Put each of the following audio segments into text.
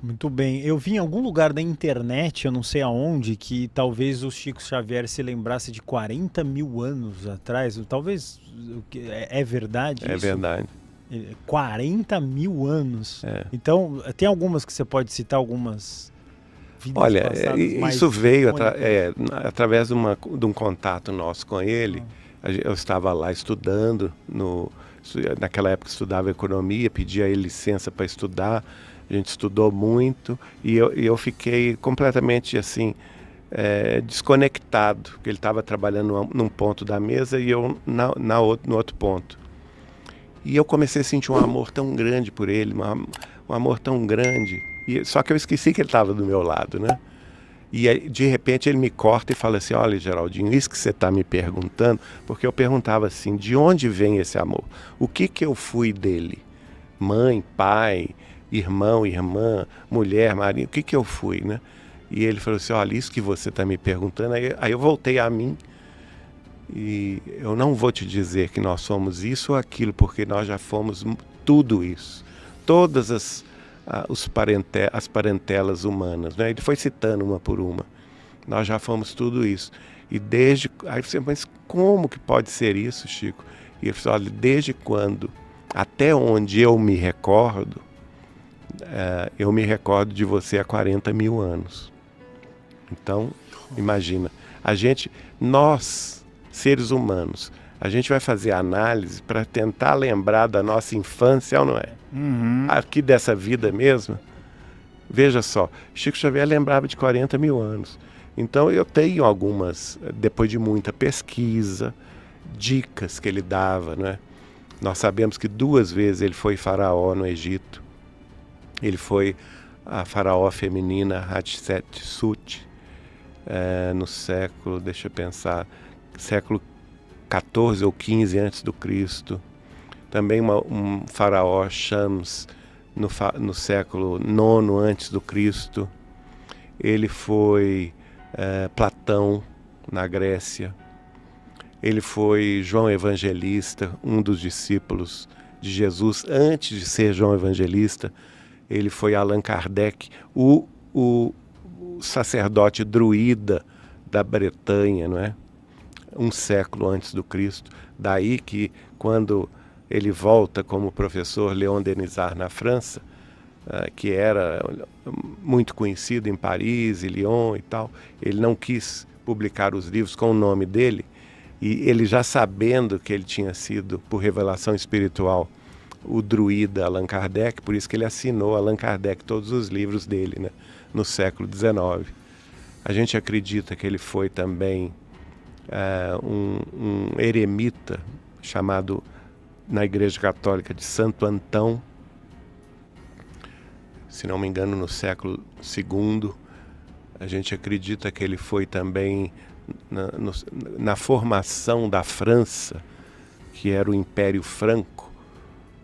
Muito bem. Eu vi em algum lugar da internet, eu não sei aonde, que talvez o Chico Xavier se lembrasse de 40 mil anos atrás. Talvez. É verdade É isso? verdade. 40 mil anos. É. Então, tem algumas que você pode citar, algumas vidas Olha, passadas isso mais veio icônicas? através de um contato nosso com ele. Ah, Eu estava lá estudando, naquela época estudava economia, pedi a ele licença para estudar, a gente estudou muito e eu fiquei completamente assim, desconectado, porque ele estava trabalhando num ponto da mesa e eu no outro ponto. E eu comecei a sentir um amor tão grande por ele, um amor tão grande. Só que eu esqueci que ele estava do meu lado, né? E aí, de repente ele me corta e fala assim: olha, Geraldinho, isso que você está me perguntando, porque eu perguntava assim: de onde vem esse amor? O que que eu fui dele? Mãe, pai, irmão, irmã, mulher, marido, o que que eu fui, né? E ele falou assim: olha, isso que você está me perguntando. Aí eu voltei a mim e eu não vou te dizer que nós somos isso ou aquilo, porque nós já fomos tudo isso. Todas as parentelas humanas, né? Ele foi citando uma por uma. Nós já fomos tudo isso. E desde. Aí você, mas como que pode ser isso, Chico? E ele falou: olha, desde quando, até onde eu me recordo de você há 40 mil anos. Então, imagina, nós, seres humanos, a gente vai fazer análise para tentar lembrar da nossa infância, ou não é? uhum. Aqui dessa vida mesmo. Veja só, Chico Xavier lembrava de 40 mil anos. Então eu tenho algumas, depois de muita pesquisa, dicas que ele dava, né? Nós sabemos que 2 vezes ele foi faraó no Egito. Ele foi a faraó feminina Hatshepsut, no século, deixa eu pensar, século 14 ou 15 antes do Cristo. Também um faraó Shams no século nono antes do Cristo. Ele foi Platão na Grécia. Ele foi João Evangelista, um dos discípulos de Jesus antes de ser João Evangelista. Ele foi Allan Kardec, o sacerdote druida da Bretanha, não é? Um século antes do Cristo. Daí que, quando ele volta como professor Léon Denisard na França, que era muito conhecido em Paris e Lyon e tal, ele não quis publicar os livros com o nome dele, e ele já sabendo que ele tinha sido, por revelação espiritual, o druida Allan Kardec, por isso que ele assinou Allan Kardec todos os livros dele, né, no século XIX. A gente acredita que ele foi também um eremita chamado na Igreja Católica de Santo Antão, se não me engano no século II. A gente acredita que ele foi também na formação da França, que era o Império Franco,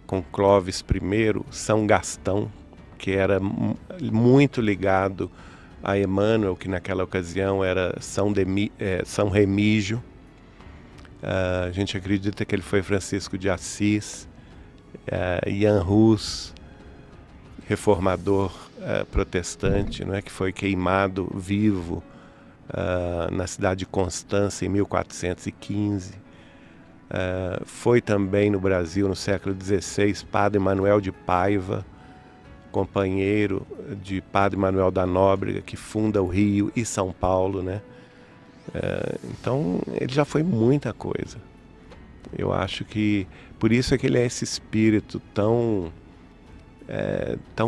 com Clovis I, São Gastão, que era muito ligado a Emmanuel, que naquela ocasião era São Remígio. A gente acredita que ele foi Francisco de Assis, Jan Hus, reformador protestante, não é, que foi queimado vivo na cidade de Constança em 1415. Foi também no Brasil, no século XVI, Padre Manuel de Paiva, companheiro de Padre Manuel da Nóbrega, que funda o Rio e São Paulo, né? Então, ele já foi muita coisa. Eu acho que por isso é que ele é esse espírito tão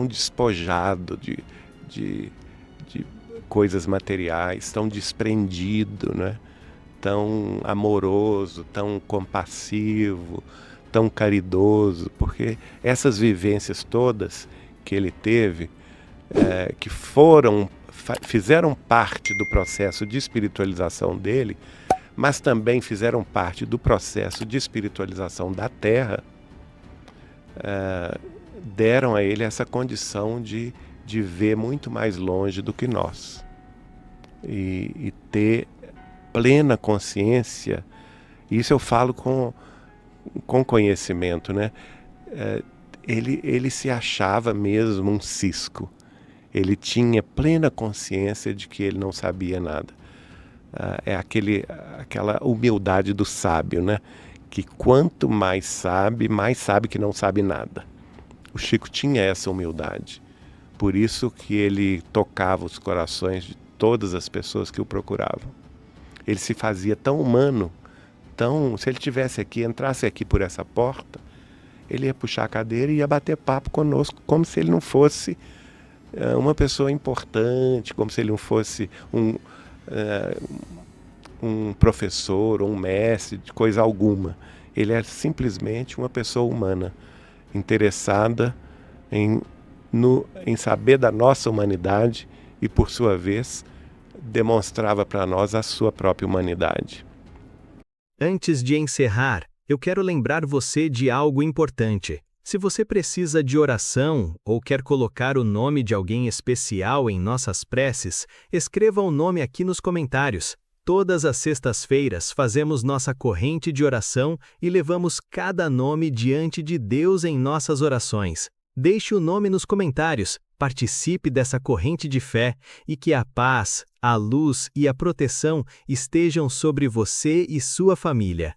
despojado de coisas materiais, tão desprendido, né? Tão amoroso, tão compassivo, tão caridoso, porque essas vivências todas que ele teve, que fizeram parte do processo de espiritualização dele, mas também fizeram parte do processo de espiritualização da Terra, deram a ele essa condição de ver muito mais longe do que nós e ter plena consciência. Isso eu falo com conhecimento, né? Ele se achava mesmo um cisco. Ele tinha plena consciência de que ele não sabia nada. É aquela humildade do sábio, né? Que quanto mais sabe que não sabe nada. O Chico tinha essa humildade. Por isso que ele tocava os corações de todas as pessoas que o procuravam. Ele se fazia tão humano, se ele tivesse aqui, entrasse aqui por essa porta, ele ia puxar a cadeira e ia bater papo conosco, como se ele não fosse uma pessoa importante, como se ele não fosse um professor ou um mestre de coisa alguma. Ele é simplesmente uma pessoa humana, interessada em saber da nossa humanidade e, por sua vez, demonstrava para nós a sua própria humanidade. Antes de encerrar, eu quero lembrar você de algo importante. Se você precisa de oração ou quer colocar o nome de alguém especial em nossas preces, escreva o nome aqui nos comentários. Todas as sextas-feiras fazemos nossa corrente de oração e levamos cada nome diante de Deus em nossas orações. Deixe o nome nos comentários, participe dessa corrente de fé e que a paz, a luz e a proteção estejam sobre você e sua família.